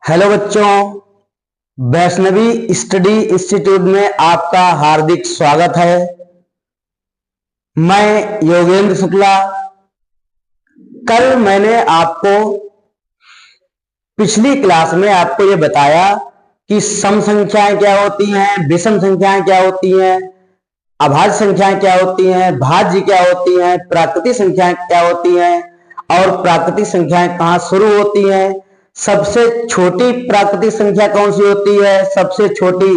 Hello बच्चों, Vaishnavi study institute में आपका हार्दिक स्वागत है। मैं योगेंद्र शुक्ला। कल मैंने आपको पिछली क्लास में आपको ये बताया कि सम संख्याएं क्या होती हैं, विषम संख्याएं क्या होती हैं, अभाज्य संख्याएं क्या होती हैं, भाज्य क्या होती हैं, प्राकृतिक संख्याएं क्या होती हैं और प्राकृतिक संख्याएं कहाँ शुरू होती हैं, सबसे छोटी प्राकृतिक संख्या कौन सी होती है, सबसे छोटी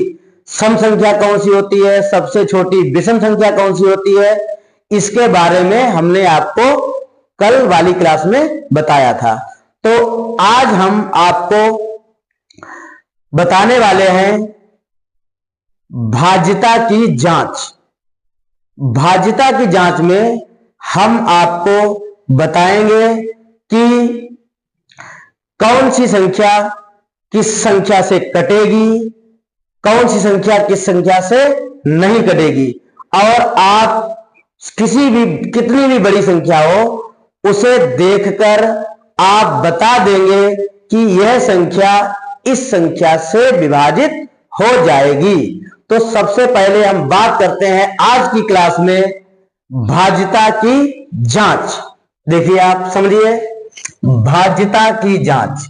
सम संख्या कौन सी होती है, सबसे छोटी विषम संख्या कौन सी होती है। इसके बारे में हमने आपको कल वाली क्लास में बताया था। तो आज हम आपको बताने वाले हैं भाज्यता की जांच। भाज्यता की जांच में हम आपको बताएंगे कि कौन सी संख्या किस संख्या से कटेगी, कौन सी संख्या किस संख्या से नहीं कटेगी, और आप कितनी भी बड़ी संख्या हो उसे देखकर आप बता देंगे कि यह संख्या इस संख्या से विभाजित हो जाएगी। तो सबसे पहले हम बात करते हैं आज की क्लास में भाज्यता की जांच। देखिए, आप समझिए, भाज्यता की जांच।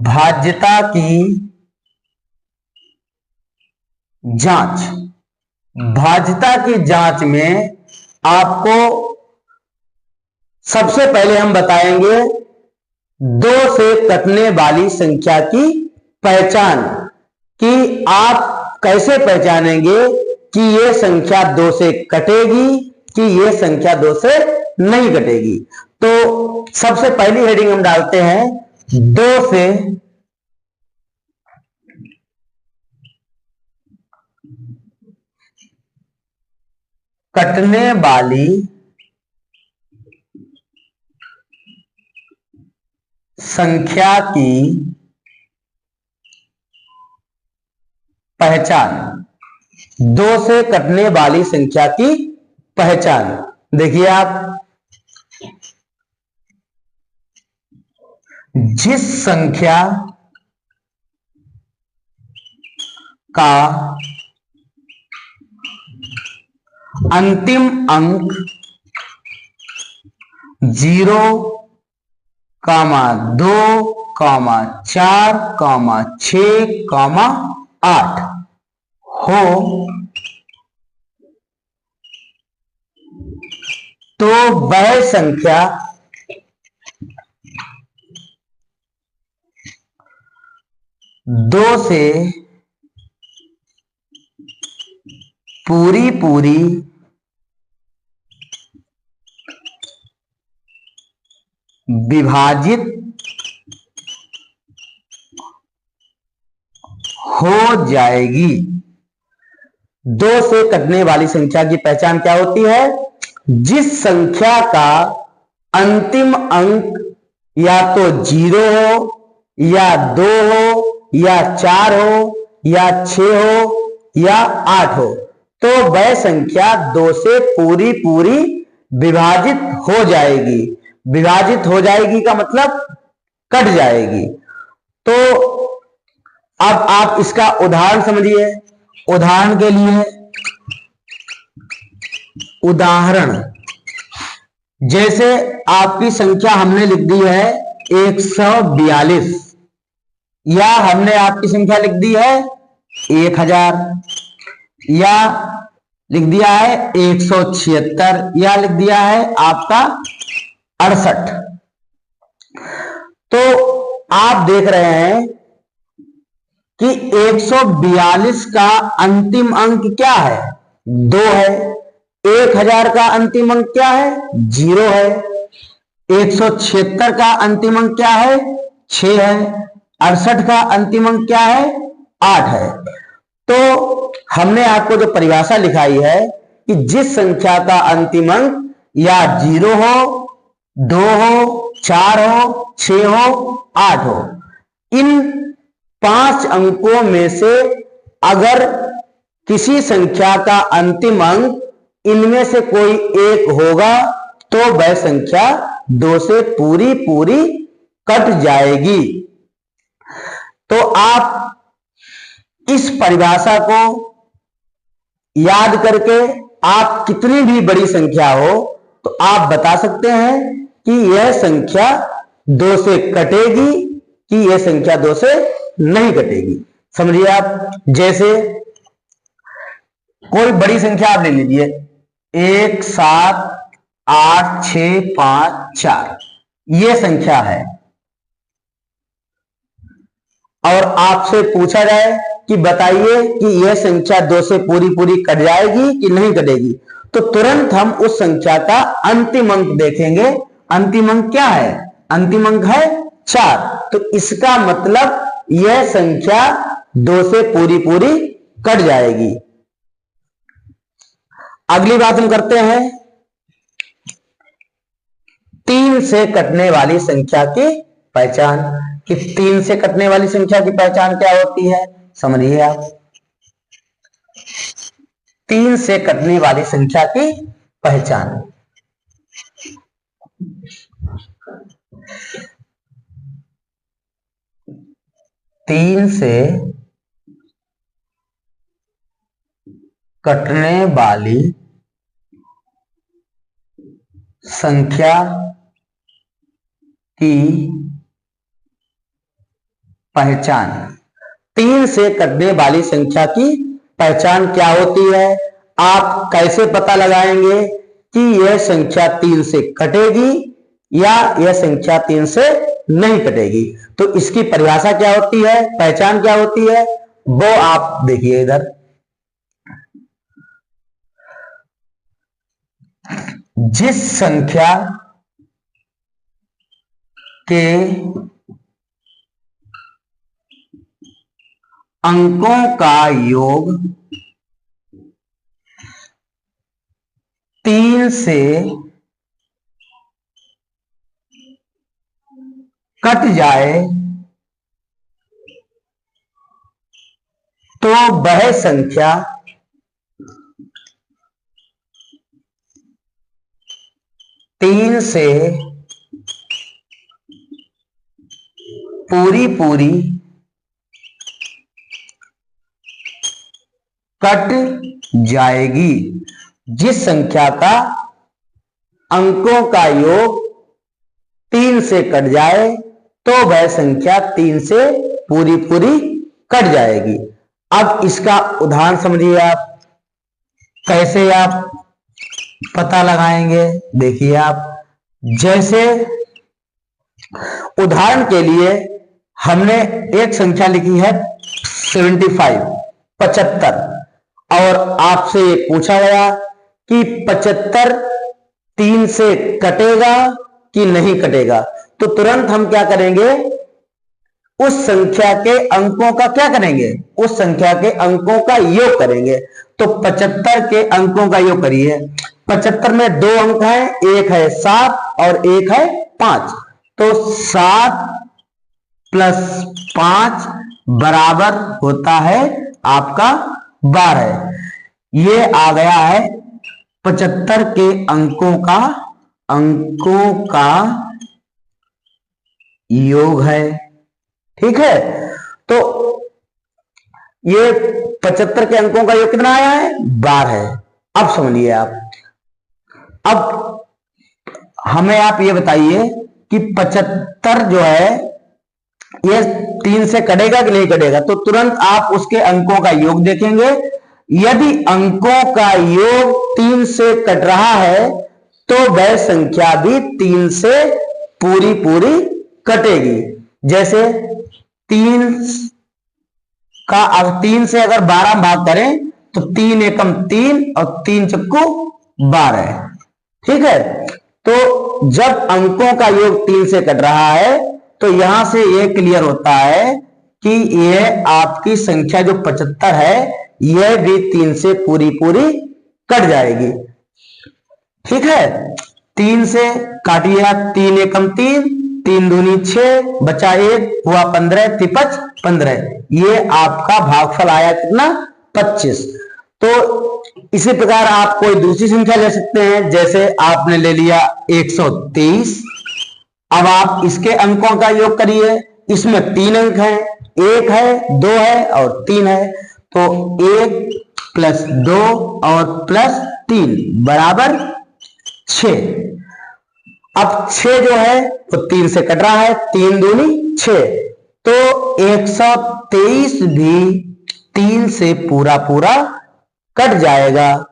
भाज्यता की जांच। भाज्यता की जांच में आपको सबसे पहले हम बताएंगे 2 से कटने वाली संख्या की पहचान, कि आप कैसे पहचानेंगे कि यह संख्या 2 से कटेगी कि यह संख्या 2 से नहीं कटेगी। तो सबसे पहली हेडिंग हम डालते हैं 2 से कटने वाली संख्या की पहचान। 2 से कटने वाली संख्या की पहचान। देखिए आप, जिस संख्या का अंतिम अंक 0, 2, 4, 6, 8 हो तो वह संख्या दो से पूरी विभाजित हो जाएगी। 2 से कटने वाली संख्या की पहचान क्या होती है? जिस संख्या का अंतिम अंक या तो 0 हो, या 2 हो, या 4 हो, या 6 हो, या 8 हो, तो वह संख्या 2 से पूरी विभाजित हो जाएगी। विभाजित हो जाएगी का मतलब कट जाएगी। तो अब आप इसका उदाहरण समझिए। उदाहरण के लिए, उदाहरण जैसे आपकी संख्या हमने लिख दी है 142, या हमने आपकी संख्या लिख दी है 1000, या लिख दिया है 176, या लिख दिया है आपका 68। तो आप देख रहे हैं कि 142 का अंतिम अंक क्या है? 2 है। 1000 का अंतिम अंक क्या है? 0 है। 176 का अंतिम अंक क्या है? 6 है। 68 का अंतिम अंक क्या है? 8 है। तो हमने आपको जो परिभाषा लिखाई है कि जिस संख्या का अंतिम अंक या 0 हो, 2 हो, 4 हो, 6 हो, 8 हो, इन 5 अंकों में से अगर किसी संख्या का अंतिम अंक इनमें से कोई एक होगा तो वह संख्या 2 से पूरी कट जाएगी। तो आप इस परिभाषा को याद करके आप कितनी भी बड़ी संख्या हो तो आप बता सकते हैं कि यह संख्या 2 से कटेगी कि यह संख्या 2 से नहीं कटेगी। समझिए आप, जैसे कोई बड़ी संख्या आप ले लीजिए 1 7 8 6 5 4, यह संख्या है और आपसे पूछा जाए कि बताइए कि यह संख्या 2 से पूरी पूरी कट जाएगी कि नहीं कटेगी, तो तुरंत हम उस संख्या का अंतिम अंक देखेंगे। अंतिम अंक क्या है? अंतिम अंक है 4। तो इसका मतलब यह संख्या 2 से पूरी पूरी कट जाएगी। अगली बात हम करते हैं 3 से कटने वाली संख्या की पहचान। कि 3 से कटने वाली संख्या की पहचान क्या होती है, समझिए आप। 3 से कटने वाली संख्या की पहचान, तीन से कटने वाली संख्या की पहचान। 3 से कटने वाली संख्या की पहचान क्या होती है? आप कैसे पता लगाएंगे कि यह संख्या 3 से कटेगी या यह संख्या 3 से नहीं कटेगी? तो इसकी परिभाषा क्या होती है, पहचान क्या होती है, वो आप देखिए इधर। जिस संख्या के अंकों का योग 3 से कट जाए तो वह संख्या तीन से पूरी पूरी कट जाएगी। जिस संख्या का अंकों का योग 3 से कट जाए तो वह संख्या 3 से पूरी पूरी कट जाएगी। अब इसका उदाहरण समझिए आप, कैसे आप पता लगाएंगे। देखिए आप, जैसे उदाहरण के लिए हमने एक संख्या लिखी है 75 और आपसे ये पूछा गया कि 75 3 से कटेगा कि नहीं कटेगा, तो तुरंत हम क्या करेंगे, उस संख्या के अंकों का क्या करेंगे, उस संख्या के अंकों का योग करेंगे। तो 75 के अंकों का योग करिए। 75 में 2 अंक हैं, एक है 7 और एक है 5। तो 7 + 5 बराबर होता है आपका 12। ये आ गया है 75 के अंकों का योग है। ठीक है, तो ये 75 के अंकों का योग कितना आया है, 12। अब समझिए आप, अब हमें आप ये बताइए कि 75 जो है ये 3 से कटेगा कि नहीं कटेगा। तो तुरंत आप उसके अंकों का योग देखेंगे। यदि अंकों का योग 3 से कट रहा है तो वह संख्या भी 3 से पूरी पूरी कटेगी। जैसे 3 से अगर 12 भाग करें तो 3 एकम 3 और 3 चक्कू 12। ठीक है, तो जब अंकों का योग 3 से कट रहा है तो यहां से यह क्लियर होता है कि यह आपकी संख्या जो 75 है यह भी 3 से पूरी पूरी कट जाएगी। ठीक है, 3 से काटिए, 3 एकम 3, 3 दूनी 6, बचा 1, हुआ 15, 3×5 = 15। ये आपका भागफल आया कितना, 25। तो इसी प्रकार आप कोई दूसरी संख्या ले सकते हैं। जैसे आपने ले लिया 123, अब आप इसके अंकों का योग करिए, इसमें 3 अंक हैं, 1 है, 2 है और 3 है, तो 1 प्लस 2 और प्लस 3 बराबर 6। अब 6 जो है वो 3 से कट रहा है, 3 दूनी 6, तो 123 भी 3 से पूरा पूरा कट जाएगा।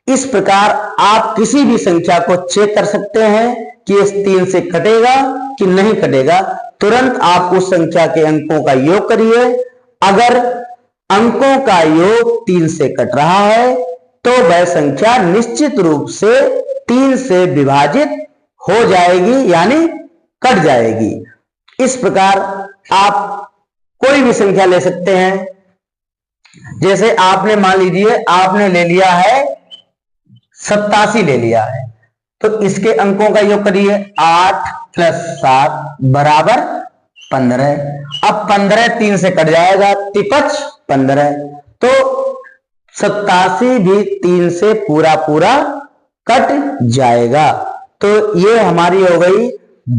इस प्रकार आप किसी भी संख्या को चेक कर सकते हैं कि इस 3 से कटेगा कि नहीं कटेगा। तुरंत आप उस संख्या के अंकों का योग करिए। अगर अंकों का योग 3 से कट रहा है तो वह संख्या निश्चित रूप से 3 से विभाजित हो जाएगी, यानी कट जाएगी। इस प्रकार आप कोई भी संख्या ले सकते हैं। जैसे आपने मान लीजिए आपने ले लिया है 87 ले लिया है, तो इसके अंकों का योग करिए, 8 प्लस 7 बराबर 15। अब 15 3 से कट जाएगा, तिपच 15, तो 87 भी 3 से पूरा पूरा कट जाएगा। तो ये हमारी हो गई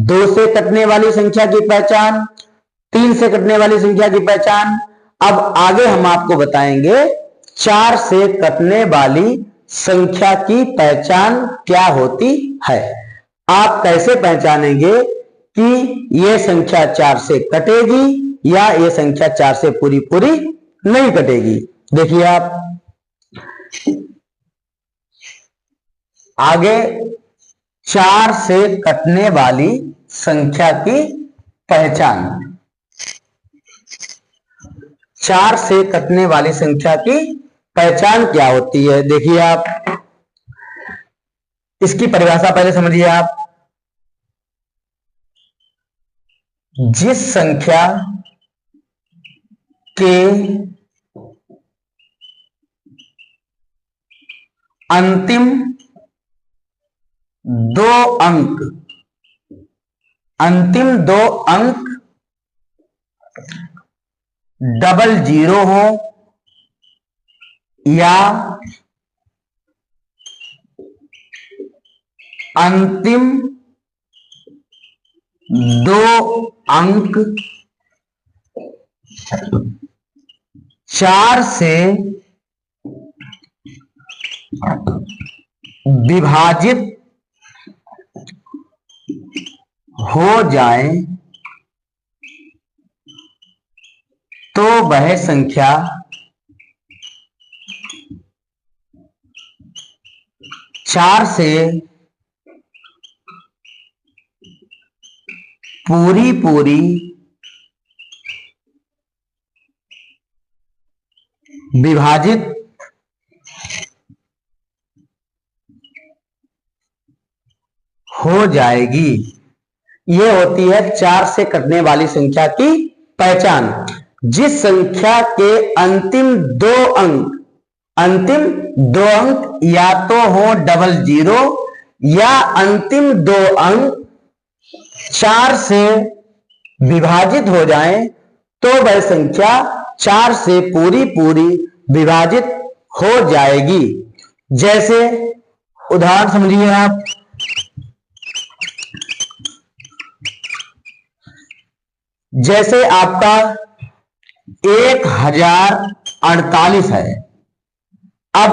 2 से कटने वाली संख्या की पहचान, 3 से कटने वाली संख्या की पहचान। अब आगे हम आपको बताएंगे 4 से कटने वाली संख्या की पहचान क्या होती है। आप कैसे पहचानेंगे कि यह संख्या 4 से कटेगी या यह संख्या 4 से पूरी पूरी नहीं कटेगी। देखिए आप आगे 4 से कटने वाली संख्या की पहचान। 4 से कटने वाली संख्या की पहचान क्या होती है, देखिए आप इसकी परिभाषा पहले समझिए आप। जिस संख्या के अंतिम 2 अंक डबल जीरो हो या अंतिम 2 अंक 4 से विभाजित हो जाए तो वह संख्या 4 से पूरी पूरी विभाजित हो जाएगी। यह होती है 4 से कटने वाली संख्या की पहचान। जिस संख्या के अंतिम 2 अंक या तो हो डबल जीरो या अंतिम 2 अंक 4 से विभाजित हो जाएं तो वह संख्या 4 से पूरी पूरी विभाजित हो जाएगी। जैसे उदाहरण समझिए आप, जैसे आपका 1048 है। अब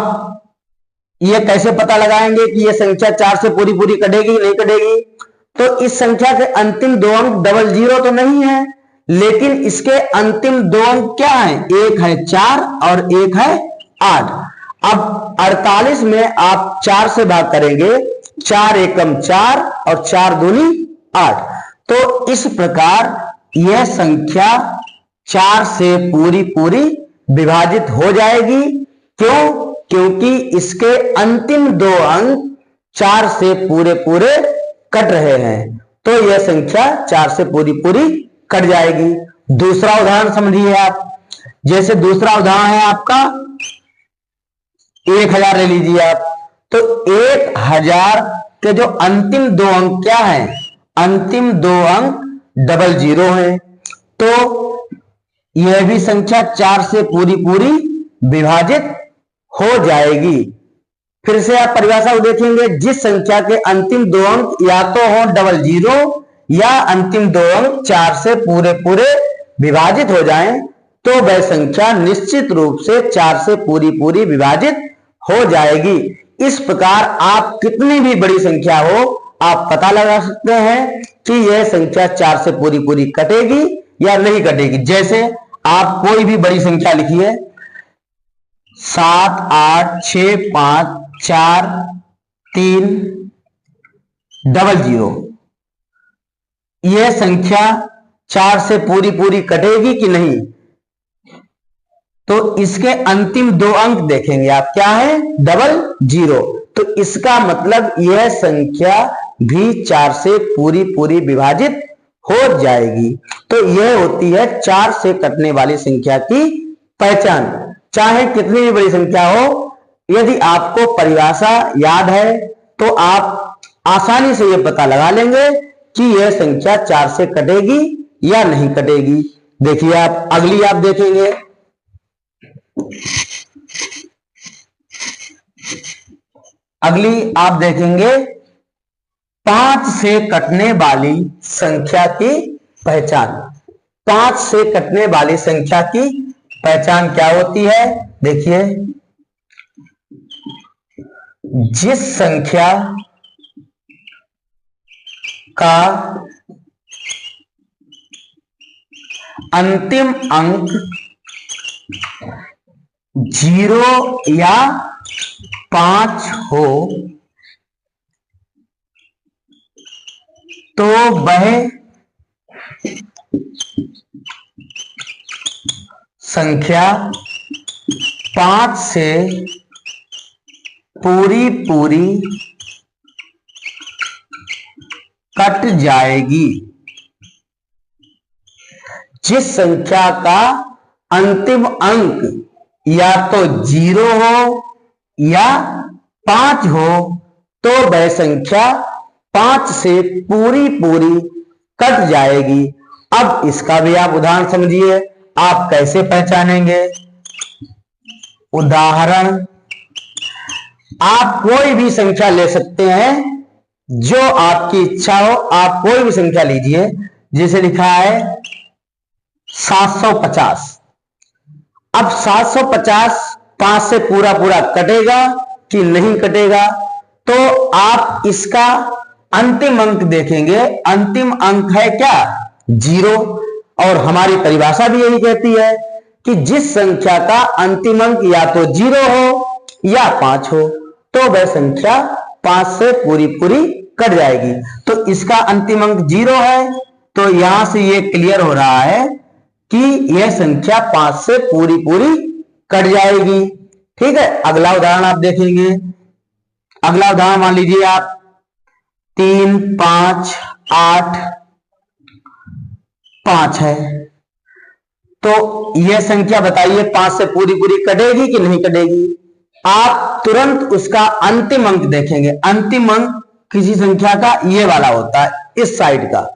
यह कैसे पता लगाएंगे कि यह संख्या 4 से पूरी पूरी कटेगी नहीं कटेगी? तो इस संख्या के अंतिम 2 अंक डबल जीरो तो नहीं है, लेकिन इसके अंतिम 2 अंक क्या है? एक है 4 और एक है 8। अब 48 में आप 4 से भाग करेंगे, 4 एकम 4 और 4 दूनी 8। तो इस प्रकार यह संख्या 4 से पूरी पूरी विभाजित हो जाएगी। क्यों? क्योंकि इसके अंतिम 2 अंक 4 से पूरे पूरे कट रहे हैं, तो यह संख्या 4 से पूरी पूरी कट जाएगी। दूसरा उदाहरण समझिए आप। जैसे दूसरा उदाहरण है आपका 1000 ले लीजिए आप। तो 1000 के जो अंतिम 2 अंक क्या है? अंतिम 2 अंक डबल जीरो है। तो यह भी संख्या 4 से पूरी पूरी विभाजित हो जाएगी। फिर से आप परिभाषा को देखेंगे, जिस संख्या के अंतिम दो अंक या तो हो डबल जीरो या अंतिम दो अंक 4 से पूरे पूरे विभाजित हो जाएं, तो वह संख्या निश्चित रूप से 4 से पूरी पूरी विभाजित हो जाएगी। इस प्रकार आप कितनी भी बड़ी संख्या हो, आप पता लगा सकते हैं कि यह संख्या 4 से पूरी पूरी कटेगी या नहीं कटेगी। जैसे आप कोई भी बड़ी संख्या लिखिए, 7 8 6 5 4 3 00, यह संख्या 4 से पूरी पूरी कटेगी कि नहीं? तो इसके अंतिम दो अंक देखेंगे आप, क्या है? 00। तो इसका मतलब यह संख्या भी 4 से पूरी पूरी विभाजित हो जाएगी। तो यह होती है 4 से कटने वाली संख्या की पहचान। चाहे कितनी भी बड़ी संख्या हो, यदि आपको परिभाषा याद है तो आप आसानी से यह पता लगा लेंगे कि यह संख्या 4 से कटेगी या नहीं कटेगी। देखिए आप अगली आप देखेंगे, अगली आप देखेंगे 5 से कटने वाली संख्या की पहचान। 5 से कटने वाली संख्या की पहचान क्या होती है? देखिए, जिस संख्या का अंतिम अंक 0 या 5 हो, तो वह संख्या 5 से पूरी पूरी कट जाएगी। जिस संख्या का अंतिम अंक या तो 0 हो या 5 हो, तो वह संख्या 5 से पूरी पूरी कट जाएगी। अब इसका भी आप उदाहरण समझिए, आप कैसे पहचानेंगे? उदाहरण, आप कोई भी संख्या ले सकते हैं जो आपकी इच्छा हो। आप कोई भी संख्या लीजिए, जिसे लिखा है 750। अब 750 5 से पूरा पूरा कटेगा कि नहीं कटेगा? तो आप इसका अंतिम अंक देखेंगे। अंतिम अंक है क्या? 0। और हमारी परिभाषा भी यही कहती है कि जिस संख्या का अंतिम अंक या तो 0 हो या 5 हो, तो वह संख्या 5 से पूरी पूरी कट जाएगी। तो इसका अंतिम अंक 0 है, तो यहां से यह क्लियर हो रहा है कि यह संख्या 5 से पूरी पूरी कट जाएगी। ठीक है, अगला उदाहरण आप देखेंगे। अगला उदाहरण मान लीजिए आप 3 5 8 5 है। तो यह संख्या बताइए 5 से पूरी पूरी कटेगी कि नहीं कटेगी? आप तुरंत उसका अंतिम अंक देखेंगे। अंतिम अंक किसी संख्या का ये वाला होता है, इस साइड का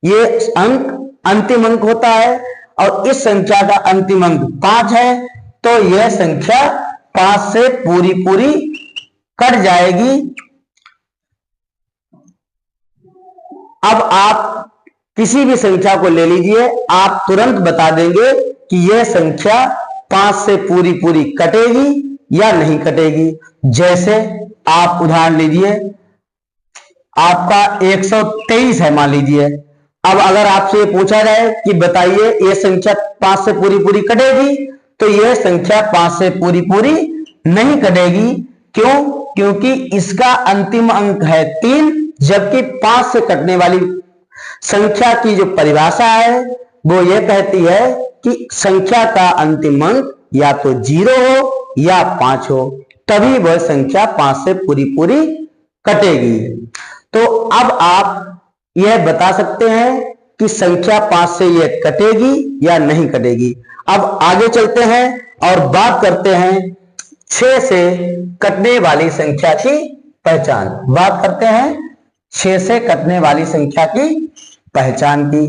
ये अंक अंतिम अंक होता है, और इस संख्या का अंतिम अंक 5 है, तो यह संख्या 5 से पूरी पूरी कट जाएगी। अब आप किसी भी संख्या को ले लीजिए, आप तुरंत बता देंगे कि यह संख्या 5 से पूरी पूरी कटेगी या नहीं कटेगी। जैसे आप उदाहरण लीजिए, आपका 123 है मान लीजिए। अब अगर आपसे पूछा जाए कि बताइए यह संख्या 5 से पूरी पूरी कटेगी, तो यह संख्या 5 से पूरी पूरी नहीं कटेगी। क्यों? क्योंकि इसका अंतिम अंक है 3, जबकि 5 से कटने वाली संख्या की जो परिभाषा है वो ये कहती है कि संख्या का अंतिम अंक या तो 0 हो या 5 हो, तभी वह संख्या 5 से पूरी पूरी कटेगी। तो अब आप यह बता सकते हैं कि संख्या 5 से यह कटेगी या नहीं कटेगी। अब आगे चलते हैं और बात करते हैं 6 से कटने वाली संख्या की पहचान। बात करते हैं 6 से कटने वाली संख्या की पहचान की,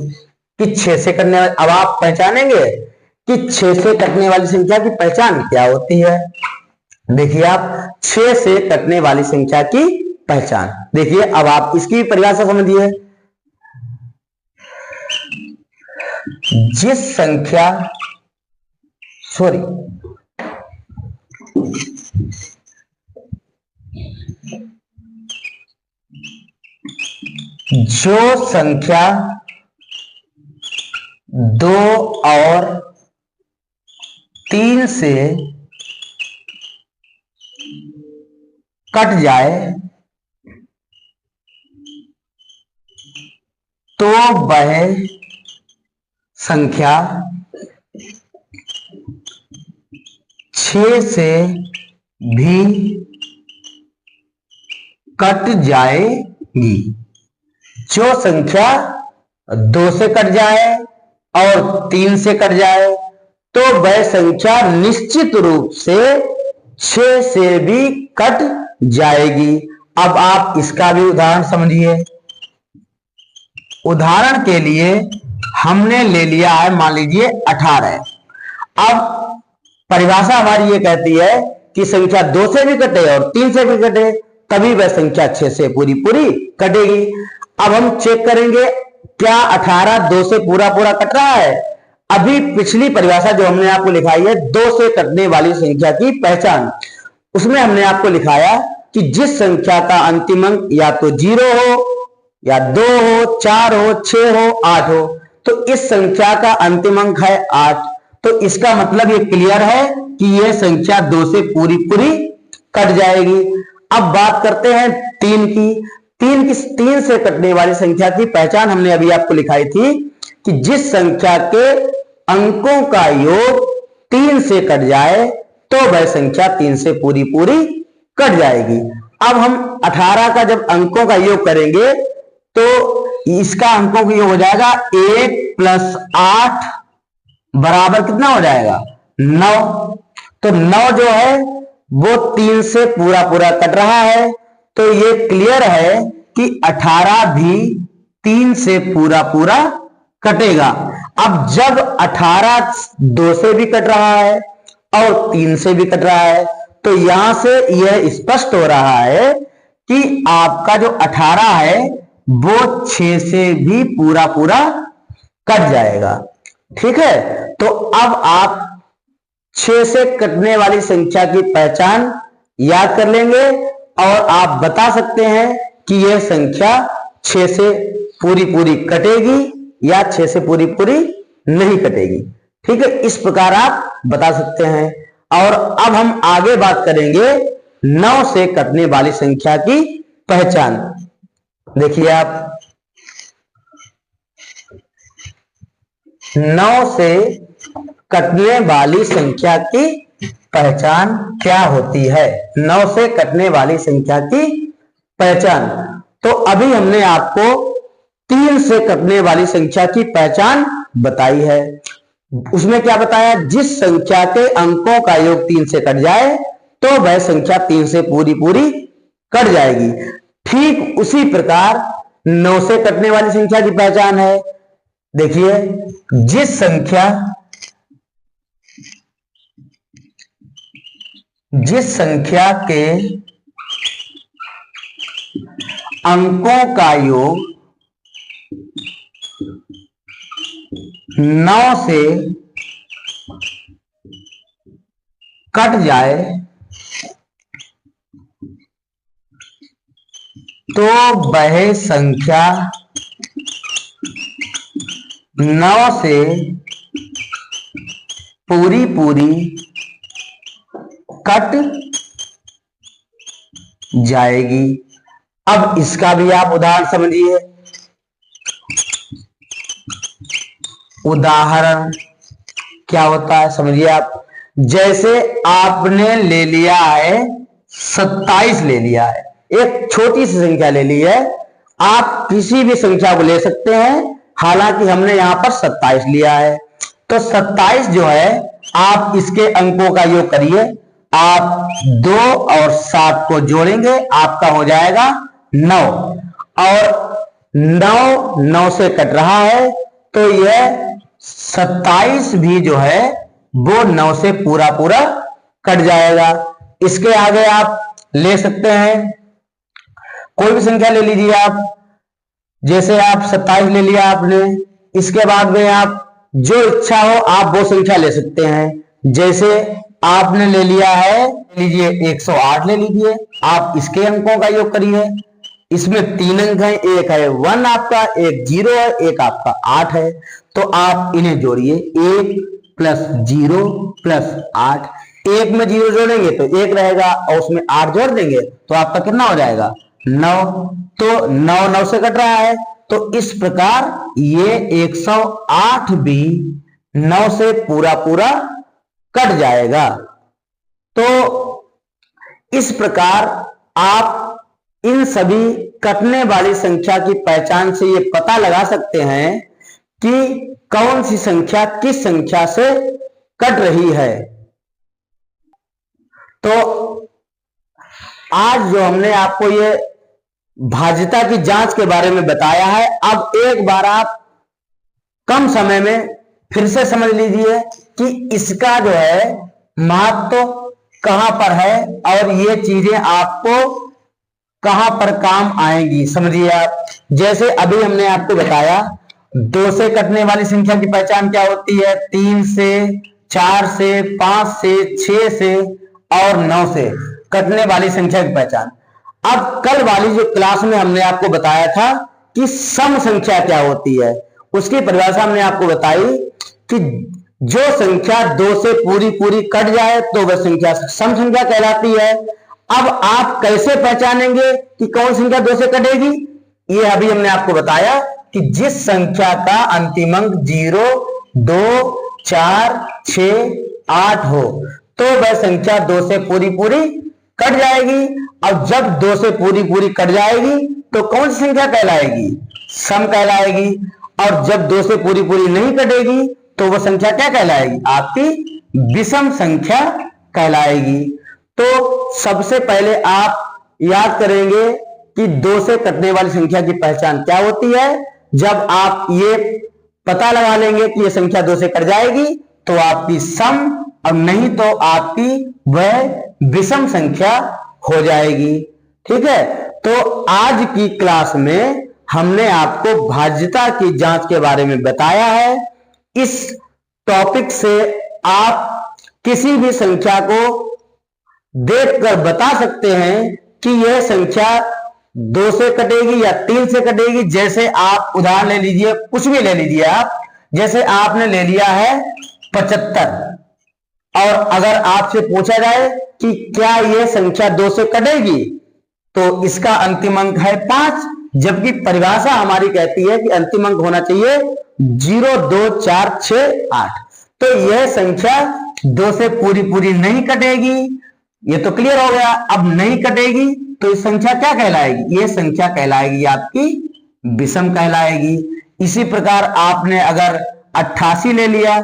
कि 6 से कटने वाली, अब आप पहचानेंगे कि 6 से कटने वाली संख्या की पहचान क्या होती है। देखिए आप 6 से कटने वाली संख्या की पहचान। देखिए अब आप इसकी परिभाषा समझिए। जिस संख्या सॉरी जो संख्या 2 और 3 से कट जाए तो वह संख्या 6 से भी कट जाएगी। जो संख्या 2 से कट जाए और 3 से कट जाए तो वह संख्या निश्चित रूप से 6 से भी कट जाएगी। अब आप इसका भी उदाहरण समझिए। उदाहरण के लिए हमने ले लिया है, मान लीजिए 18। अब परिभाषा हमारी ये कहती है कि संख्या 2 से भी कटे और 3 से भी कटे तभी वह संख्या 6 से पूरी पूरी कटेगी। अब हम चेक करेंगे क्या 18 2 से पूरा पूरा कट रहा है। अभी पिछली परिभाषा जो हमने आपको लिखाई है 2 से कटने वाली संख्या की पहचान, उसमें हमने आपको लिखाया कि जिस संख्या का अंतिम अंक या तो 0 हो या 2 हो, 4 हो, 6 हो, 8 हो, तो इस संख्या का अंतिम अंक है 8। तो इसका मतलब ये क्लियर है कि यह संख्या 2 से पूरी पूरी कट जाएगी। अब बात करते हैं 3 की। 3 से कटने वाली संख्या की पहचान हमने अभी आपको लिखाई थी कि जिस संख्या के अंकों का योग 3 से कट जाए तो वह संख्या 3 से पूरी पूरी कट जाएगी। अब हम 18 का जब अंकों का योग करेंगे तो इसका अंकों का योग हो जाएगा 1 + 8 बराबर कितना हो जाएगा 9। तो 9 जो है वो 3 से पूरा पूरा कट रहा है। तो ये क्लियर है कि 18 भी 3 से पूरा पूरा कटेगा। अब जब 18 2 से भी कट रहा है और 3 से भी कट रहा है तो यहां से यह स्पष्ट हो रहा है कि आपका जो 18 है वो 6 से भी पूरा पूरा कट जाएगा। ठीक है, तो अब आप 6 से कटने वाली संख्या की पहचान याद कर लेंगे और आप बता सकते हैं कि यह संख्या 6 से पूरी पूरी कटेगी या 6 से पूरी पूरी नहीं कटेगी। ठीक है, इस प्रकार आप बता सकते हैं। और अब हम आगे बात करेंगे 9 से कटने वाली संख्या की पहचान। देखिए आप 9 से कटने वाली संख्या की पहचान क्या होती है। 9 से कटने वाली संख्या की पहचान, तो अभी हमने आपको 3 से कटने वाली संख्या की पहचान बताई है। उसमें क्या बताया, जिस संख्या के अंकों का योग 3 से कट जाए तो वह संख्या 3 से पूरी पूरी कट जाएगी। ठीक उसी प्रकार 9 से कटने वाली संख्या की पहचान है। देखिए जिस संख्या के अंकों का योग 9 से कट जाए तो वह संख्या 9 से पूरी पूरी कट जाएगी। अब इसका भी आप उदाहरण समझिए। उदाहरण क्या होता है समझिए आप। जैसे आपने ले लिया है 27 ले लिया है, एक छोटी सी संख्या ले ली है। आप किसी भी संख्या को ले सकते हैं, हालांकि हमने यहां पर 27 लिया है। तो 27 जो है आप इसके अंकों का योग करिए। आप 2 और 7 को जोड़ेंगे, आपका हो जाएगा 9। और 9 से कट रहा है तो यह 27 भी जो है वो 9 से पूरा पूरा कट जाएगा। इसके आगे आप ले सकते हैं कोई भी संख्या ले लीजिए आप, जैसे आप 27 ले लिया आपने, इसके बाद में आप जो इच्छा हो आप वो संख्या ले सकते हैं। जैसे आपने ले लिया है, लीजिए 108 ले लीजिए, आप इसके अंकों का योग करिए। इसमें 3 अंक हैं, एक है 1 आपका, एक 0 है, एक आपका 8 है। तो आप इन्हें जोड़िए, 1 प्लस 0 प्लस 8। 1 में 0 जोड़ेंगे तो 1 रहेगा और उसमें 8 जोड़ देंगे तो आपका कितना हो जाएगा 9। तो 9 9 से कट रहा है, तो इस प्रकार ये 108 भी 9 से पूरा पूरा कट जाएगा। तो इस प्रकार आप इन सभी कटने वाली संख्या की पहचान से ये पता लगा सकते हैं कि कौन सी संख्या किस संख्या से कट रही है। तो आज जो हमने आपको ये भाज्यता की जांच के बारे में बताया है, अब एक बार आप कम समय में फिर से समझ लीजिए कि इसका जो है महत्व कहां पर है और ये चीजें आपको कहां पर काम आएंगी। समझिए आप, जैसे अभी हमने आपको बताया 2 से कटने वाली संख्या की पहचान क्या होती है, 3 से, 4 से, 5 से, 6 से और 9 से कटने वाली संख्या की पहचान। अब कल वाली जो क्लास में हमने आपको बताया था कि सम संख्या क्या होती है, उसकी परिभाषा हमने आपको बताई कि जो संख्या 2 से पूरी पूरी कट जाए तो वह संख्या सम संख्या कहलाती है। अब आप कैसे पहचानेंगे कि कौन संख्या 2 से कटेगी, ये अभी हमने आपको बताया कि जिस संख्या का अंतिम अंक 0, 2, 4, 6, 8 हो तो वह संख्या 2 से पूरी पूरी कट जाएगी। और जब 2 से पूरी पूरी कट जाएगी तो कौन सी संख्या कहलाएगी, सम कहलाएगी। और जब 2 से पूरी पूरी नहीं कटेगी तो वह संख्या क्या कहलाएगी, आपकी विषम संख्या कहलाएगी। तो सबसे पहले आप याद करेंगे कि 2 से कटने वाली संख्या की पहचान क्या होती है। जब आप ये पता लगा लेंगे कि ये संख्या 2 से कट जाएगी तो आपकी सम, और नहीं तो आपकी वह विषम संख्या हो जाएगी। ठीक है, तो आज की क्लास में हमने आपको भाज्यता की जांच के बारे में बताया है। इस टॉपिक से आप किसी भी संख्या को देखकर बता सकते हैं कि यह संख्या 2 से कटेगी या 3 से कटेगी। जैसे आप उदाहरण ले लीजिए, कुछ भी ले लीजिए आप, जैसे आपने ले लिया है 75 और अगर आपसे पूछा जाए कि क्या यह संख्या 2 से कटेगी तो इसका अंतिम अंक है 5, जबकि परिभाषा हमारी कहती है कि अंतिम अंक होना चाहिए 0, 2, 4, 6, 8। तो यह संख्या 2 से पूरी पूरी नहीं कटेगी, ये तो क्लियर हो गया। अब नहीं कटेगी तो इस संख्या क्या कहलाएगी, ये संख्या कहलाएगी आपकी विषम कहलाएगी। इसी प्रकार आपने अगर 88 ले लिया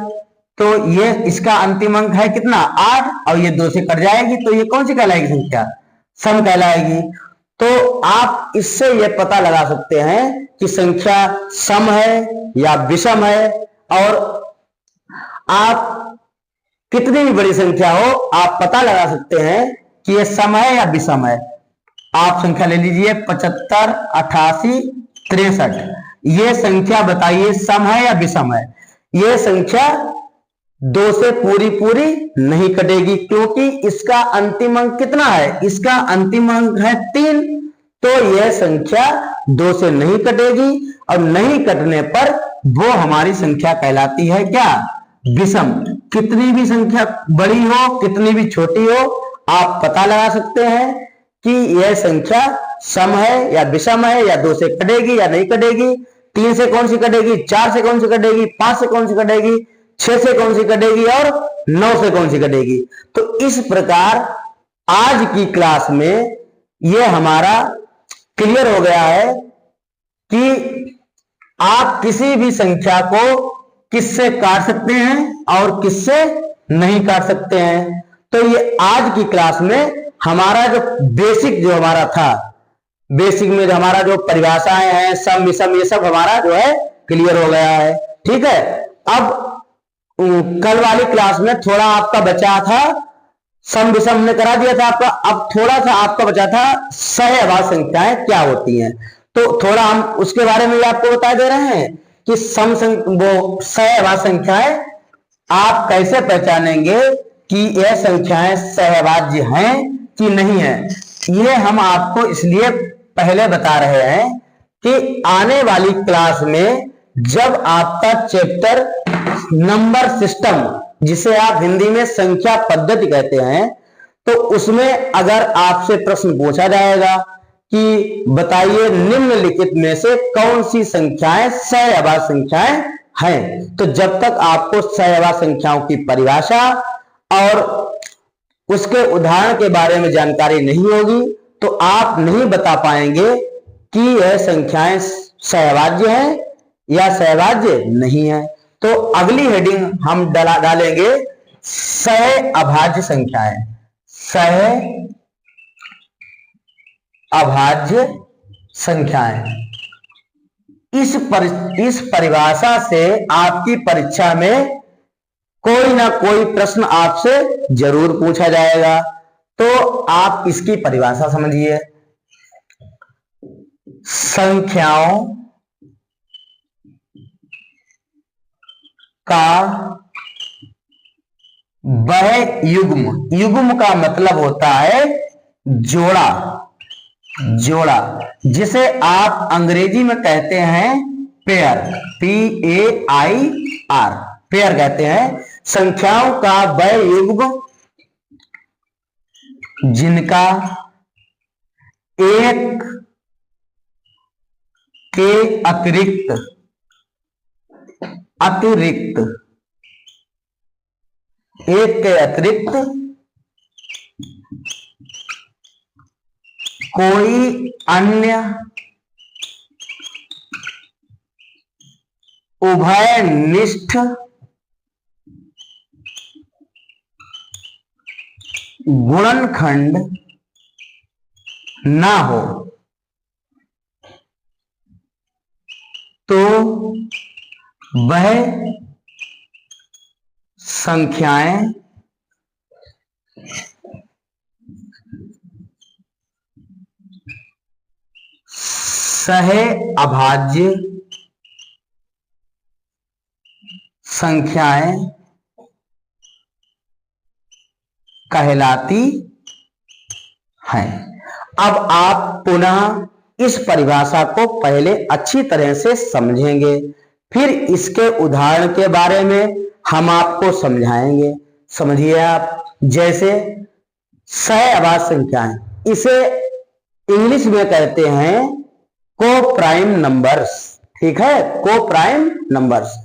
तो ये इसका अंतिम अंक है कितना 8 और ये 2 से कट जाएगी तो ये कौन सी कहलाएगी संख्या, सम कहलाएगी। तो आप इससे ये पता लगा सकते हैं कि संख्या सम है या विषम है। और आप कितनी भी बड़ी संख्या हो आप पता लगा सकते हैं कि ये सम है या विषम है। आप संख्या ले लीजिए 75, 88, 63, ये संख्या बताइए सम है या विषम है। ये संख्या 2 से पूरी पूरी नहीं कटेगी क्योंकि इसका अंतिम अंक कितना है, इसका अंतिम अंक है 3। तो यह संख्या 2 से नहीं कटेगी और नहीं कटने पर वो हमारी संख्या कहलाती है क्या, विषम। कितनी भी संख्या बड़ी हो कितनी भी छोटी हो आप पता लगा सकते हैं कि यह संख्या सम है या विषम है, या 2 से कटेगी या नहीं कटेगी, 3 से कौन सी कटेगी, 4 से कौन सी कटेगी, 5 से कौन सी कटेगी, 6 से कौन सी कटेगी और 9 से कौन सी कटेगी। तो इस प्रकार आज की क्लास में यह हमारा क्लियर हो गया है कि आप किसी भी संख्या को किससे काट सकते हैं और किससे नहीं काट सकते हैं। तो ये आज की क्लास में हमारा जो बेसिक जो हमारा था, बेसिक में जो हमारा जो परिभाषाएं हैं सम विषम ये सब हमारा जो है क्लियर हो गया है। ठीक है, अब कल वाली क्लास में थोड़ा आपका बचा था सम विषम ने करा दिया था आपका। अब थोड़ा सा आपका बचा था सह अभाज्य संख्याएं क्या होती हैं, तो थोड़ा हम उसके बारे में भी आपको बता दे रहे हैं कि वो सह अभाज्य संख्याएं आप कैसे पहचानेंगे कि यह संख्याएं सहभाज्य हैं कि नहीं है। ये हम आपको इसलिए पहले बता रहे हैं कि आने वाली क्लास में जब आपका चैप्टर नंबर सिस्टम, जिसे आप हिंदी में संख्या पद्धति कहते हैं, तो उसमें अगर आपसे प्रश्न पूछा जाएगा कि बताइए निम्नलिखित में से कौन सी संख्याएं सहअभाज्य संख्याएं हैं, तो जब तक आपको सहअभाज्य संख्याओं की परिभाषा और उसके उदाहरण के बारे में जानकारी नहीं होगी तो आप नहीं बता पाएंगे कि यह संख्याएं सहभाज्य हैं या सहभाज्य नहीं है। तो अगली हेडिंग हम डालेंगे सहअभाज्य संख्याएं। सहअभाज्य संख्याएं, इस परिभाषा से आपकी परीक्षा में कोई ना कोई प्रश्न आपसे जरूर पूछा जाएगा, तो आप इसकी परिभाषा समझिए। संख्याओं का वह युग्म, युग्म का मतलब होता है जोड़ा, जोड़ा, जिसे आप अंग्रेजी में कहते हैं पेयर, PAIR, पेयर कहते हैं। संख्याओं का वह युग्म जिनका एक के अतिरिक्त एक के अतिरिक्त कोई अन्य उभयनिष्ठ गुणनखंड ना हो तो वह संख्याएं सहअभाज्य संख्याएं कहलाती हैं। अब आप पुनः इस परिभाषा को पहले अच्छी तरह से समझेंगे, फिर इसके उदाहरण के बारे में हम आपको समझाएंगे। समझिए आप, जैसे सहअभाज्य संख्याएं, इसे इंग्लिश में कहते हैं को प्राइम नंबर्स, ठीक है, को प्राइम नंबर्स।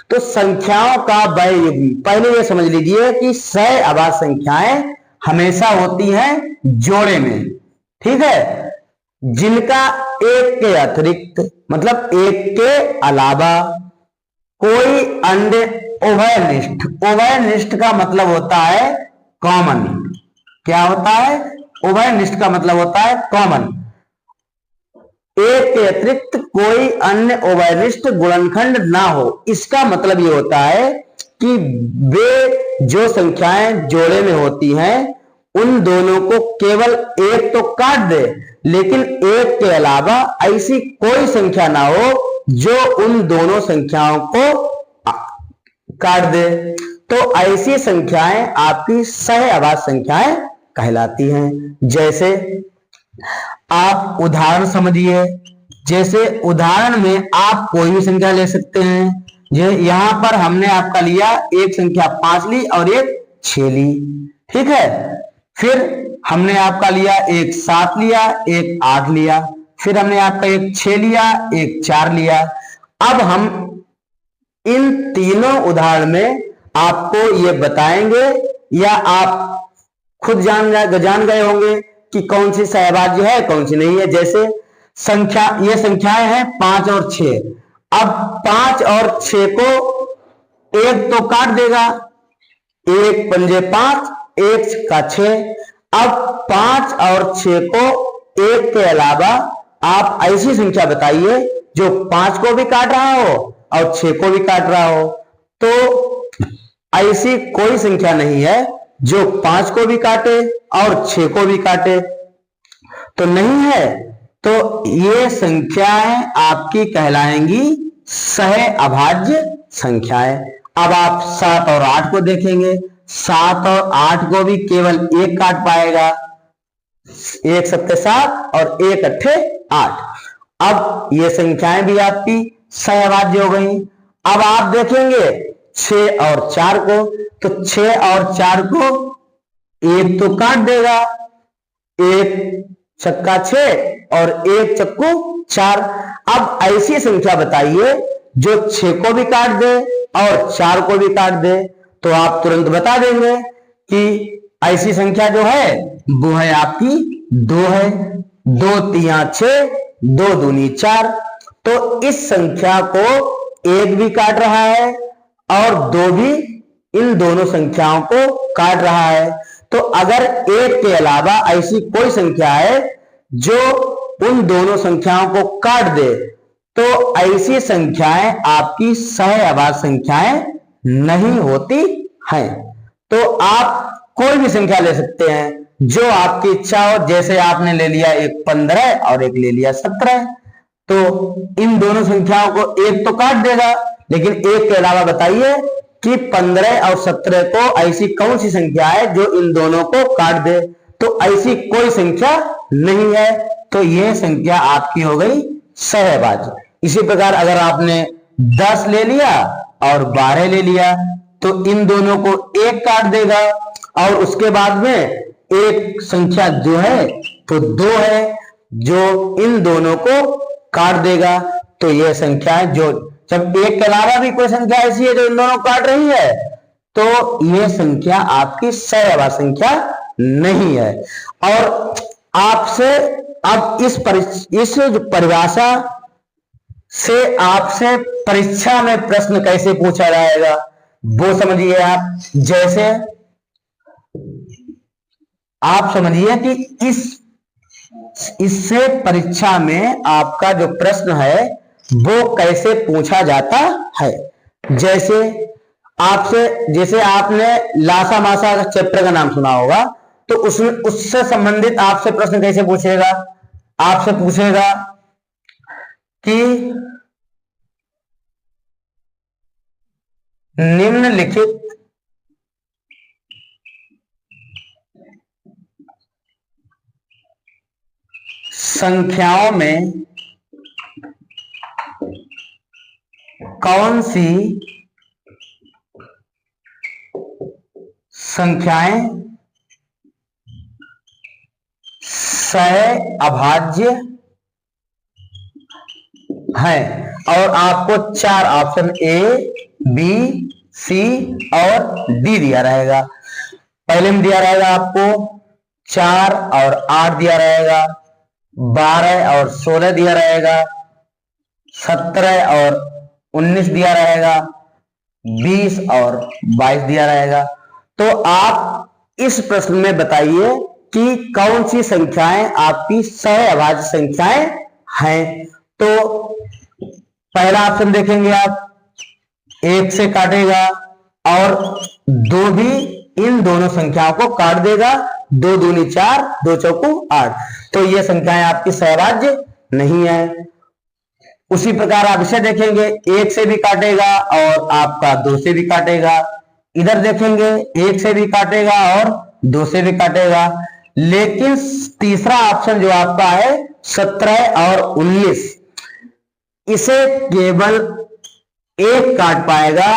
तो संख्याओं का वह युग्म, पहले ये समझ लीजिए कि सहअभाज्य संख्याएं हमेशा होती हैं जोड़े में, ठीक है, जिनका एक के अतिरिक्त मतलब एक के अलावा कोई अन्य उभयनिष्ठ, उभयनिष्ठ का मतलब होता है कॉमन। क्या होता है? उभयनिष्ठ का मतलब होता है कॉमन। एक के अतिरिक्त कोई अन्य उभयनिष्ठ गुणनखंड ना हो, इसका मतलब ये होता है कि वे जो संख्याएं जोड़े में होती हैं उन दोनों को केवल एक तो काट दे, लेकिन एक के अलावा ऐसी कोई संख्या ना हो जो उन दोनों संख्याओं को काट दे, तो ऐसी संख्याएं आपकी सहअभाज्य संख्याएं कहलाती हैं। जैसे आप उदाहरण समझिए, जैसे उदाहरण में आप कोई भी संख्या ले सकते हैं। यहां पर हमने आपका लिया एक संख्या 5 ली और एक 6 ली, ठीक है। फिर हमने आपका लिया एक 7 लिया, एक 8 लिया, फिर हमने आपका एक 6 लिया, एक 4 लिया। अब हम इन तीनों उदाहरण में आपको ये बताएंगे या आप खुद जान गए होंगे कि कौन सी सहअभाज्य है कौन सी नहीं है। जैसे संख्या, ये संख्याएं हैं 5 और 6। अब 5 और 6 को एक तो काट देगा, एक पंजे 5, एक का 6। अब 5 और 6 को एक के अलावा आप ऐसी संख्या बताइए जो 5 को भी काट रहा हो और 6 को भी काट रहा हो। तो ऐसी कोई संख्या नहीं है जो 5 को भी काटे और 6 को भी काटे? तो नहीं है। तो ये संख्याएं आपकी कहलाएंगी सह अभाज्य संख्याएं। अब आप 7 और 8 को देखेंगे। 7 और 8 को भी केवल एक काट पाएगा, 1 7 7 और 1 8 8। अब ये संख्याएं भी आपकी सहअभाज्य हो गई। अब आप देखेंगे 6 और 4 को, तो 6 और 4 को एक तो काट देगा, 1 छक्का 6 और 1 चक्कू 4। अब ऐसी संख्या बताइए जो 6 को भी काट दे और 4 को भी काट दे। तो आप तुरंत बता देंगे कि ऐसी संख्या जो है वो है आपकी 2 है। 2 3 6, 2 दूनी 4। तो इस संख्या को 1 भी काट रहा है और 2 भी इन दोनों संख्याओं को काट रहा है। तो अगर 1 के अलावा ऐसी कोई संख्या है जो उन दोनों संख्याओं को काट दे, तो ऐसी संख्याएं आपकी सहअभाज्य संख्याएं नहीं होती हैं। तो आप कोई भी संख्या ले सकते हैं जो आपकी इच्छा हो। जैसे आपने ले लिया एक 15 और एक ले लिया 17, तो इन दोनों संख्याओं को एक तो काट देगा, लेकिन एक के अलावा बताइए कि 15 और 17 को ऐसी कौन सी संख्या है जो इन दोनों को काट दे? तो ऐसी कोई संख्या नहीं है। तो यह संख्या आपकी हो गई सहअभाज्य। इसी प्रकार अगर आपने 10 ले लिया और 12 ले लिया, तो इन दोनों को एक काट देगा और उसके बाद में एक संख्या जो है तो 2 है जो इन दोनों को काट देगा। तो यह संख्या है जो, जब एक के अलावा भी कोई संख्या ऐसी है जो इन दोनों काट रही है, तो यह संख्या आपकी सहअभाज्य संख्या नहीं है। और आपसे अब इस जो परिभाषा से आपसे परीक्षा में प्रश्न कैसे पूछा जाएगा वो समझिए आप। जैसे आप समझिए कि इससे परीक्षा में आपका जो प्रश्न है वो कैसे पूछा जाता है। जैसे आपने लासा मासा चैप्टर का नाम सुना होगा, तो उससे संबंधित आपसे प्रश्न कैसे पूछेगा? आपसे पूछेगा कि निम्नलिखित संख्याओं में कौन सी संख्याएं सहअभाज्य हैं? और आपको 4 ऑप्शन A, B, C और D दिया रहेगा। पहले में दिया रहेगा आपको 4 और 8 दिया रहेगा, 12 और 16 दिया रहेगा, 17 और 19 दिया रहेगा, 20 और 22 दिया रहेगा। तो आप इस प्रश्न में बताइए कि कौन सी संख्याएं आपकी सहअभाज्य संख्याएं हैं। तो पहला ऑप्शन देखेंगे आप, 1 से काटेगा और 2 भी इन दोनों संख्याओं को काट देगा, 2 दूनी 4, 2 चौकू 8। तो ये संख्याएं आपकी सहअभाज्य नहीं है। उसी प्रकार आप इसे देखेंगे, 1 से भी काटेगा और आपका 2 से भी काटेगा। इधर देखेंगे 1 से भी काटेगा और 2 से भी काटेगा। लेकिन तीसरा ऑप्शन जो आपका है 17 और 19, इसे केवल 1 काट पाएगा।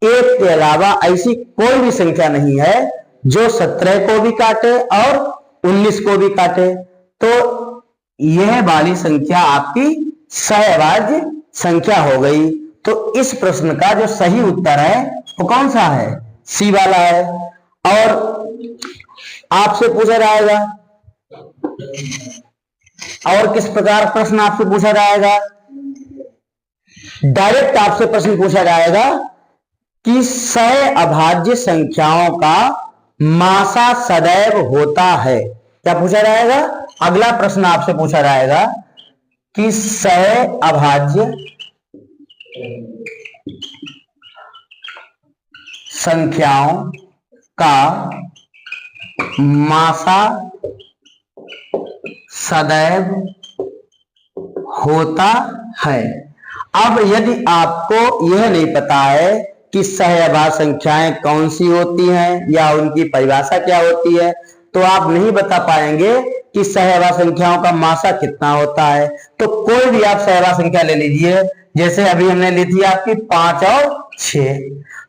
1 के अलावा ऐसी कोई भी संख्या नहीं है जो 17 को भी काटे और 19 को भी काटे। तो यह वाली संख्या आपकी सहअभाज्य संख्या हो गई। तो इस प्रश्न का जो सही उत्तर है वो कौन सा है? सी वाला है। और आपसे पूछा जाएगा, और किस प्रकार प्रश्न आपसे पूछा जाएगा? डायरेक्ट आपसे प्रश्न पूछा जाएगा कि सहअभाज्य संख्याओं का मासा सदैव होता है। क्या पूछा जाएगा? अगला प्रश्न आपसे पूछा जाएगा कि सहअभाज्य संख्याओं का मासा सदैव होता है। अब यदि आपको यह नहीं पता है कि सहअभाज्य संख्याएं कौन सी होती हैं या उनकी परिभाषा क्या होती है, तो आप नहीं बता पाएंगे कि सहअभाज्य संख्याओं का मासा कितना होता है। तो कोई भी आप सहअभाज्य संख्या ले लीजिए, जैसे अभी हमने ली थी आपकी 5 और 6,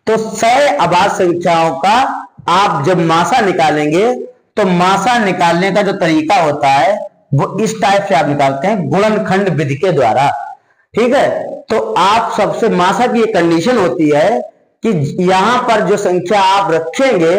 तो सहअभाज्य संख्याओं का आप जब मासा निकालेंगे तो मासा निकालने का जो तरीका होता है वो इस टाइप से आप निकालते हैं, गुणनखंड विधि के द्वारा। ठीक है, तो आप सबसे मासा की एक कंडीशन होती है कि यहां पर जो संख्या आप रखेंगे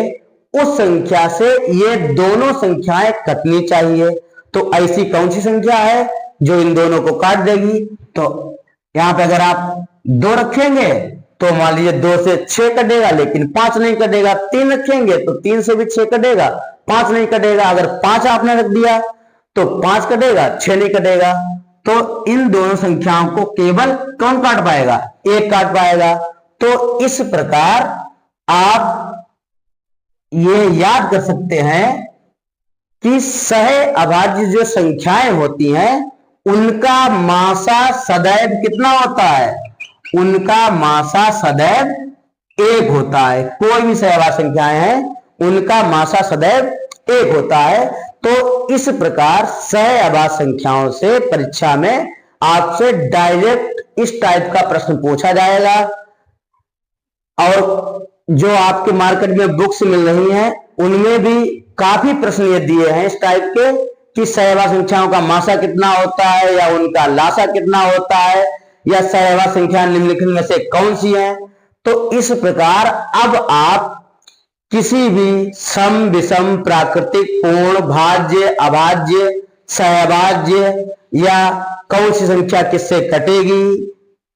उस संख्या से ये दोनों संख्याएं कटनी चाहिए। तो ऐसी कौन सी संख्या है जो इन दोनों को काट देगी? तो यहां पे अगर आप 2 रखेंगे तो मान लीजिए 2 से 6 कटेगा, लेकिन 5 नहीं कटेगा। 3 रखेंगे तो 3 से भी 6 कटेगा, 5 नहीं कटेगा। अगर 5 आपने रख दिया तो 5 कटेगा, 6 नहीं कटेगा। तो इन दोनों संख्याओं को केवल कौन काट पाएगा? 1 काट पाएगा। तो इस प्रकार आप ये याद कर सकते हैं कि सहअभाज्य जो संख्याएं होती हैं उनका मासा सदैव कितना होता है? उनका मासा सदैव 1 होता है। कोई भी सहअभाज्य संख्याएं हैं उनका मासा सदैव 1 होता है। तो इस प्रकार सहअभाज्य संख्याओं से परीक्षा में आपसे डायरेक्ट इस टाइप का प्रश्न पूछा जाएगा। और जो आपके मार्केट में बुक्स मिल रही हैं उनमें भी काफी प्रश्न ये दिए हैं इस टाइप के कि सहअभाज्य संख्याओं का मासा कितना होता है या उनका लासा कितना होता है या सहअभाज्य संख्या निम्नलिखित में से कौन सी है। तो इस प्रकार अब आप किसी भी सम विषम प्राकृतिक पूर्ण भाज्य अभाज्य सहअभाज्य या कौन सी संख्या किससे कटेगी,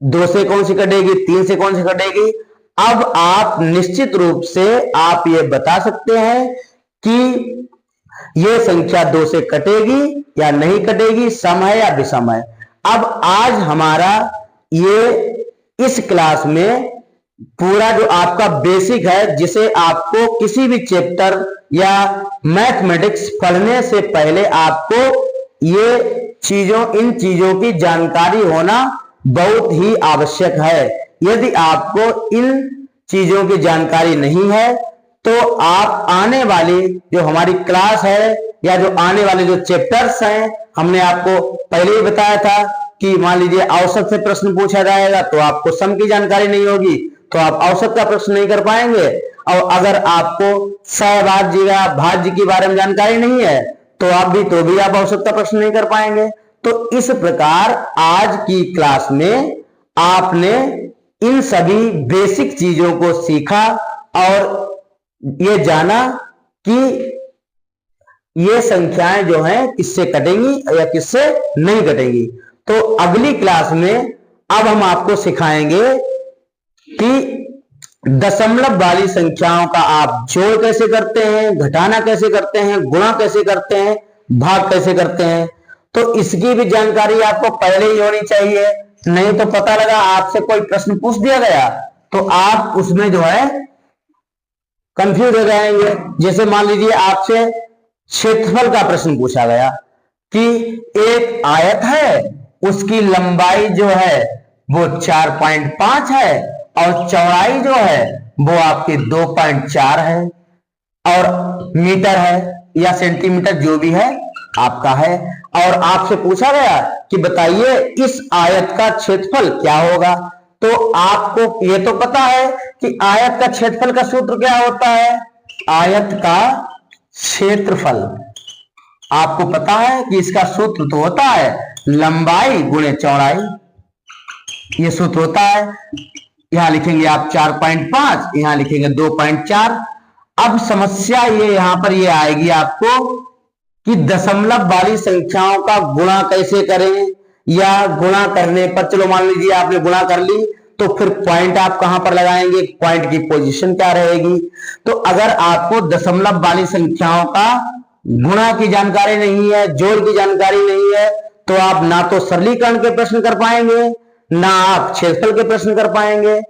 2 से कौन सी कटेगी, 3 से कौन सी कटेगी, अब आप निश्चित रूप से आप ये बता सकते हैं कि ये संख्या 2 से कटेगी या नहीं कटेगी, सम है या विषम है। अब आज हमारा ये इस क्लास में पूरा जो आपका बेसिक है, जिसे आपको किसी भी चैप्टर या मैथमेटिक्स पढ़ने से पहले आपको इन चीजों की जानकारी होना बहुत ही आवश्यक है। यदि आपको इन चीजों की जानकारी नहीं है तो आप आने वाली जो हमारी क्लास है या जो आने वाले जो चैप्टर्स हैं, हमने आपको पहले ही बताया था कि मान लीजिए औसत से प्रश्न पूछा जाएगा तो आपको सम की जानकारी नहीं होगी तो आप औसत का प्रश्न नहीं कर पाएंगे। और अगर आपको सहअभाज्य या भाज्य के बारे में जानकारी नहीं है तो आप औसत का प्रश्न नहीं कर पाएंगे। तो इस प्रकार आज की क्लास में आपने इन सभी बेसिक चीजों को सीखा और ये जाना कि ये संख्याएं जो हैं किससे कटेंगी या किससे नहीं कटेंगी। तो अगली क्लास में अब हम आपको सिखाएंगे कि दशमलव वाली संख्याओं का आप जोड़ कैसे करते हैं, घटाना कैसे करते हैं, गुणा कैसे करते हैं, भाग कैसे करते हैं। तो इसकी भी जानकारी आपको पहले ही होनी चाहिए, नहीं तो पता लगा आपसे कोई प्रश्न पूछ दिया गया तो आप उसमें जो है कंफ्यूज हो जाएंगे। जैसे मान लीजिए आपसे क्षेत्रफल का प्रश्न पूछा गया कि एक आयत है, उसकी लंबाई जो है वो 4.5 है और चौड़ाई जो है वो आपकी 2.4 है और मीटर है या सेंटीमीटर जो भी है आपका है। और आपसे पूछा गया कि बताइए इस आयत का क्षेत्रफल क्या होगा। तो आपको ये तो पता है कि आयत का क्षेत्रफल का सूत्र क्या होता है, आयत का क्षेत्रफल आपको पता है कि इसका सूत्र तो होता है लंबाई गुणे चौड़ाई, ये सूत्र होता है। यहां लिखेंगे आप 4.5, यहां लिखेंगे 2.4। अब समस्या ये यहां पर ये आएगी आपको कि दशमलव वाली संख्याओं का गुणा कैसे करें, या गुणा करने पर चलो मान लीजिए आपने गुणा कर ली तो फिर पॉइंट आप कहां पर लगाएंगे, पॉइंट की पोजीशन क्या रहेगी। तो अगर आपको दशमलव वाली संख्याओं का गुणा की जानकारी नहीं है, जोड़ की जानकारी नहीं है, तो आप ना तो सरलीकरण के प्रश्न कर पाएंगे ना आप क्षेत्रफल के प्रश्न कर पाएंगे।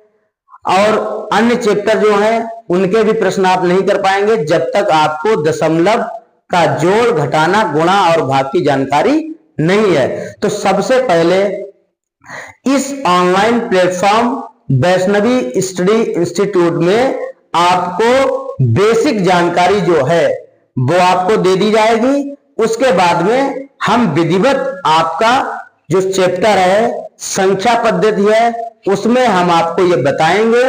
और अन्य चैप्टर जो है उनके भी प्रश्न आप नहीं कर पाएंगे जब तक आपको दशमलव का जोड़, घटाना, गुणा और भाग की जानकारी नहीं है। तो सबसे पहले इस online platform Vaishnavi study institute में आपको बेसिक जानकारी जो है वो आपको दे दी जाएगी। उसके बाद में हम विधिवत आपका जो चैप्टर है, संख्या पद्धति है, उसमें हम आपको ये बताएंगे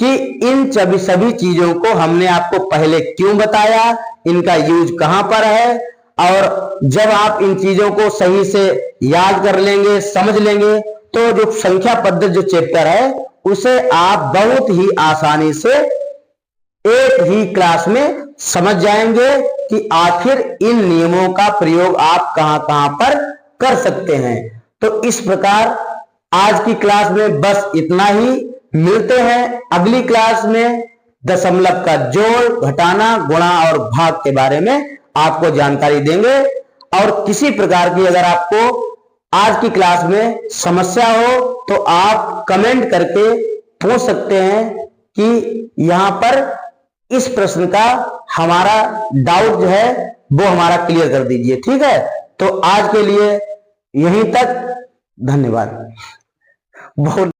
कि इन सभी चीजों को हमने आपको पहले क्यों बताया, इनका यूज कहां पर है, और जब आप इन चीजों को सही से याद कर लेंगे, समझ लेंगे, तो जो संख्या पद्धति जो चैप्टर है उसे आप बहुत ही आसानी से एक ही क्लास में समझ जाएंगे कि आखिर इन नियमों का प्रयोग आप कहां कहां पर कर सकते हैं। तो इस प्रकार आज की क्लास में बस इतना ही। मिलते हैं अगली क्लास में दशमलव का जोड़, घटाना, गुणा और भाग के बारे में आपको जानकारी देंगे। और किसी प्रकार की अगर आपको आज की क्लास में समस्या हो तो आप कमेंट करके पूछ सकते हैं कि यहां पर इस प्रश्न का हमारा डाउट जो है वो हमारा क्लियर कर दीजिए। ठीक है, तो आज के लिए यहीं तक। धन्यवाद। बहुत